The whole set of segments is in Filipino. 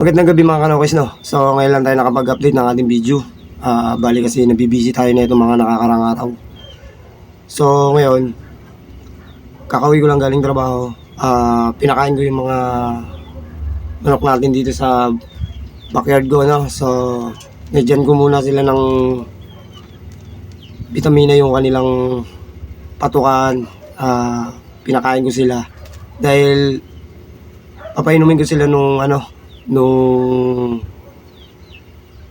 Magandang gabi mga kanokis, no? So ngayon lang tayo nakapag-update ng ating video. Bali kasi nabibisi tayo na itong mga nakakarang araw. So ngayon, kakauwi ko lang galing trabaho. Pinakain ko yung mga manok natin dito sa backyard ko, no? So nadyan ko muna sila ng vitamina yung kanilang patukan. Pinakain ko sila dahil papainumin ko sila nung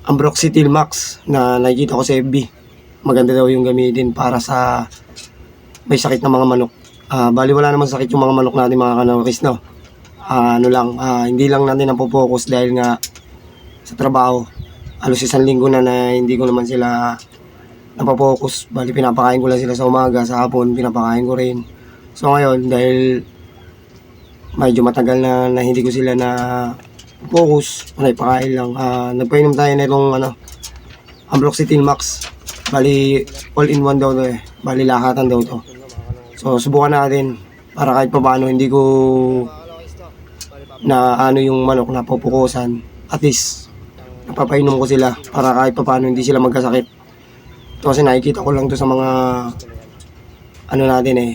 Ambroxetil Max na nakikita ko sa FB. Maganda daw yung gamitin para sa may sakit na mga manok. Bali wala naman sakit yung mga manok natin mga kanokis, no? Hindi lang natin napopokus dahil nga sa trabaho. Halos isang linggo na hindi ko naman sila napopokus. Bali pinapakain ko lang sila sa umaga, sa hapon pinapakain ko rin. So ngayon dahil medyo matagal na hindi ko sila na focus, pakain lang. Nagpainom tayo na itong Ambroxetil Max. Bali all in one daw to eh. Bali lahatan daw to. So subukan natin para kahit pa paano hindi ko na yung manok na pupukusan. At least napapainom ko sila para kahit pa paano hindi sila magkasakit. Ito kasi nakikita ko lang to sa mga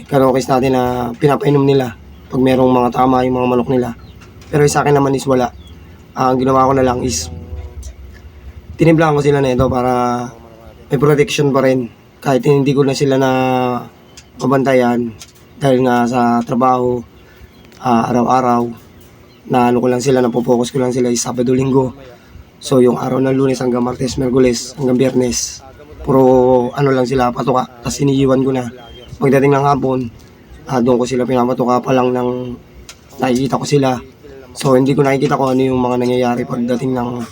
kanokis natin na pinapainom nila pag merong mga tama yung mga manok nila. Pero sa akin naman is wala. Ang ginawa ko na lang is tinimplahan ko sila na ito para may protection pa rin kahit hindi ko na sila na mabantayan dahil nga sa trabaho araw-araw na ko lang sila, napopokus ko lang sila is Sabado, Linggo. So yung araw ng Lunes hanggang Martes, Miyerkules hanggang Biyernes puro lang sila patuka, tapos iniiwan ko na pagdating ng hapon. Doon ko sila pinapatuka pa lang ng nakikita ko sila. So hindi ko nakikita kung ano yung mga nangyayari pagdating ng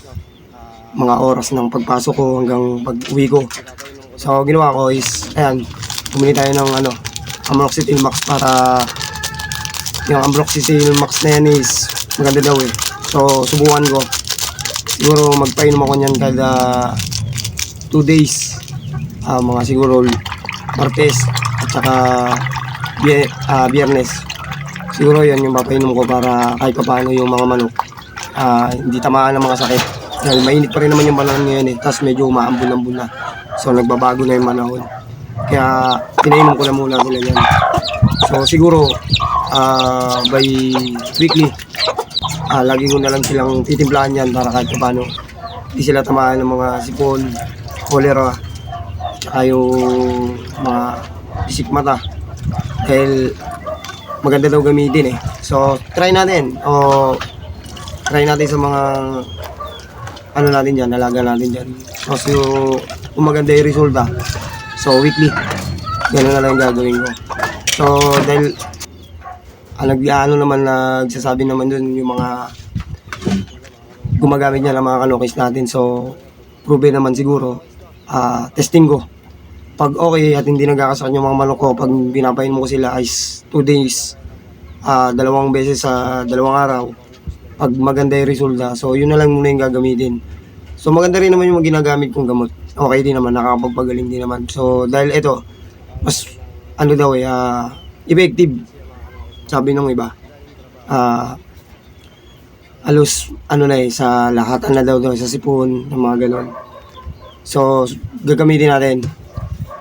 mga oras ng pagpasok ko hanggang pag-uwi ko. So ginawa ko is, bumili tayo ng Ambroxetil Max para yung Ambroxetil Max na yan is maganda daw eh. So subukan ko. Siguro magpainom ako niyan kada 2 days. Mga siguro Martes at saka Biyernes. Siguro yan yung papainom ko para kahit pa paano yung mga manok hindi tamaan ng mga sakit. Dahil mainit pa rin naman yung panahon ngayon eh. Tapos medyo umaambon-ambon na. So nagbabago na yung panahon. Kaya pinainom ko na muna sila yan. So siguro by weekly lagi ko na lang silang titimplahan yan para kahit pa paano hindi sila tamaan ng mga sipon, cholera, tsaka yung mga bisik mata. Dahil maganda daw gamitin eh. So try natin sa mga natin dyan, alaga natin dyan. So kung maganda yung resulta, so weekly gano'n na lang gagawin ko. So dahil nagsasabi naman dun yung mga gumagamit niya ng mga kanokis natin. So proven naman siguro. Testing ko pag okay at hindi nagkakasakit yung mga manok ko, pag pinapainom ko sila is 2 days, 2 beses sa 2 araw, pag maganda yung resulta, so yun na lang muna yung gagamitin. So maganda rin naman yung ginagamit kong gamot, okay din naman, nakakapagpagaling din naman. So dahil ito mas effective sabi ng iba, alos sa lahatan na daw sa sipon, ng mga ganon. So gagamitin natin.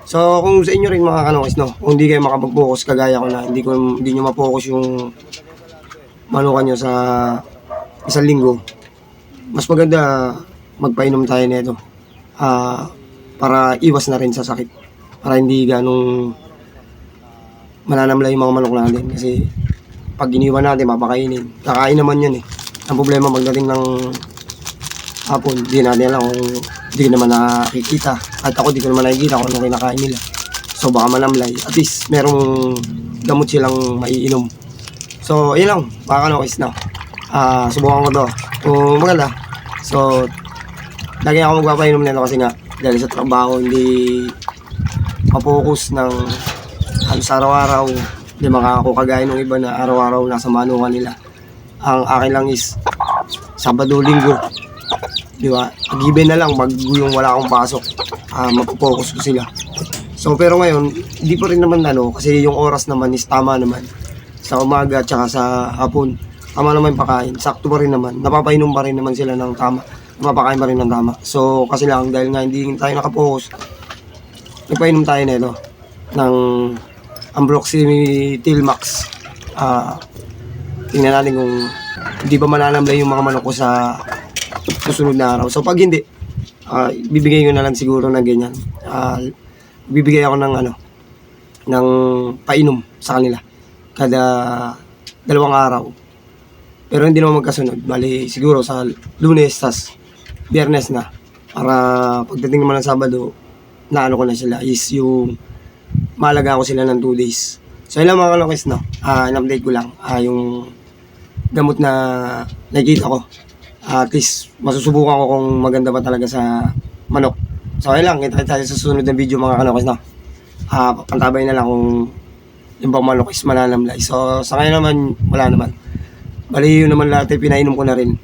So kung sa inyo rin mga kanokis, no, kung hindi kayo makapag-focus kagaya ko na hindi nyo ma-focus yung manukan nyo sa isang linggo, mas maganda magpainom tayo nito para iwas na rin sa sakit, para hindi ganong mananamla yung mga manok natin. Kasi pag iniwan natin, mapakainin, kakain naman yan eh. Ang problema pagdating ng hapon, di natin alam kung di naman nakikita. At ako di ko naman nakikita kung ano kinakain nila. So baka manamlay. At least merong gamot silang maiinom. So yun lang, baka kanokis na. Subukan ko to. Kung maganda. So lagi ako magpapainom nito kasi nga dahil sa trabaho hindi mapokus ng halos araw-araw. Hindi makako kagaya ng iba na araw-araw nasa manukan nila. Ang akin lang is Sabado, Linggo. Di ba? Given na lang, yung wala akong pasok, mapopokus ko sila. So pero ngayon, hindi pa rin naman kasi yung oras naman is tama naman. Sa umaga at saka sa hapon. tama naman yung pakain. Sakto pa rin naman. Napapainom pa rin naman sila ng tama. Napapakain pa rin ng tama. So, kasi lang, dahil nga hindi tayo nakapokus, nagpainom tayo nito ng Ambroxy Tilmax. Tingnan natin kung hindi ba mananamlay yung mga manok ko sa susunod na araw. So, pag hindi, bibigay ko na lang siguro ng ganyan. Bibigay ako ng ng painom sa kanila kada 2 araw. Pero hindi naman magkasunod. Bali, siguro sa Lunes, tas Biyernes na. Para pagdating naman ng Sabado, naano ko na sila is yung malaga ko sila ng 2 days. So, yun lang mga kalokis, no? In-update ko lang yung gamot na nakikita ko. At least, masusubukan ko kung maganda ba talaga sa manok. So, ayun lang. Kita tayo sa susunod na video mga kalokis, no? Pantabay na lang kung yung bang manok is mananamlay. So, sa kanya naman, wala naman. Bali, yun naman lahat pinainom ko na rin.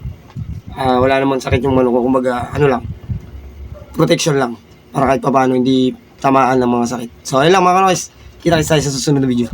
Wala naman sakit yung manok ko. Kumbaga, lang, protection lang. Para kahit pa paano hindi tamaan ng mga sakit. So, ayun lang mga kalokis. Kita tayo sa susunod na video.